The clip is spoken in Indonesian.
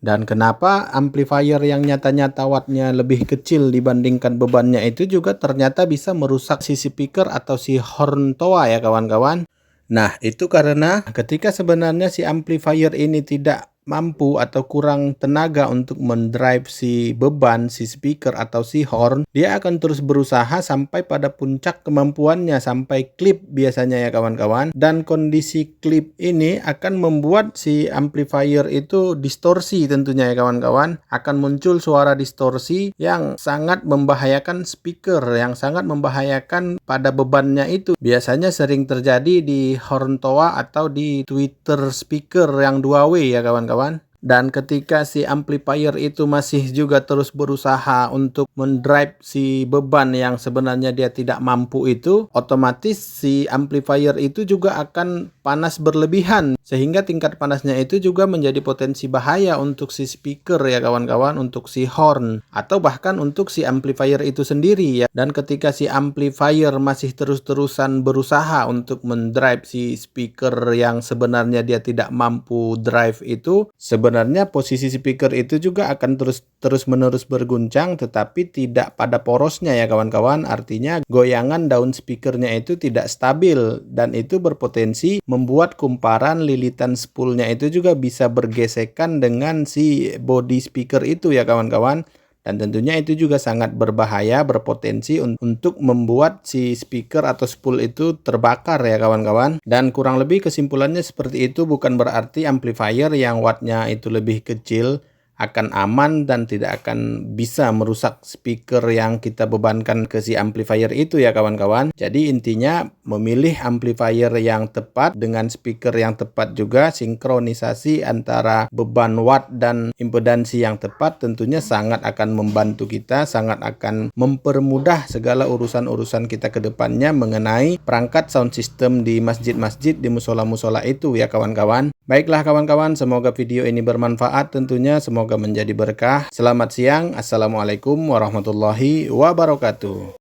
Dan kenapa amplifier yang nyata-nyata wattnya lebih kecil dibandingkan bebannya itu juga ternyata bisa merusak si speaker atau si horn toa ya kawan-kawan. Nah, itu karena ketika sebenarnya si amplifier ini tidak mampu atau kurang tenaga untuk mendrive si beban, si speaker atau si horn, dia akan terus berusaha sampai pada puncak kemampuannya, sampai klip biasanya ya kawan-kawan. Dan kondisi klip ini akan membuat si amplifier itu distorsi tentunya ya kawan-kawan. Akan muncul suara distorsi yang sangat membahayakan speaker, yang sangat membahayakan pada bebannya itu. Biasanya sering terjadi di horn toa atau di tweeter speaker yang 2W ya kawan-kawan. Dan ketika si amplifier itu masih juga terus berusaha untuk mendrive si beban yang sebenarnya dia tidak mampu itu, otomatis si amplifier itu juga akan panas berlebihan. Sehingga tingkat panasnya itu juga menjadi potensi bahaya untuk si speaker ya kawan-kawan, untuk si horn, atau bahkan untuk si amplifier itu sendiri ya. Dan ketika si amplifier masih terus-terusan berusaha untuk mendrive si speaker yang sebenarnya dia tidak mampu drive itu, sebenarnya posisi speaker itu juga akan terus-menerus berguncang tetapi tidak pada porosnya ya kawan-kawan. Artinya goyangan daun speakernya itu tidak stabil dan itu berpotensi membuat kumparan lilitan spoolnya itu juga bisa bergesekan dengan si body speaker itu ya kawan-kawan. Dan tentunya itu juga sangat berbahaya, berpotensi untuk membuat si speaker atau spool itu terbakar ya kawan-kawan. Dan kurang lebih kesimpulannya seperti itu, bukan berarti amplifier yang wattnya itu lebih kecil akan aman dan tidak akan bisa merusak speaker yang kita bebankan ke si amplifier itu ya kawan-kawan. Jadi intinya memilih amplifier yang tepat dengan speaker yang tepat juga, sinkronisasi antara beban watt dan impedansi yang tepat tentunya sangat akan membantu kita, sangat akan mempermudah segala urusan-urusan kita ke depannya mengenai perangkat sound system di masjid-masjid, di musola-musola itu ya kawan-kawan. Baiklah kawan-kawan, semoga video ini bermanfaat tentunya, semoga menjadi berkah. Selamat siang, Assalamualaikum warahmatullahi wabarakatuh.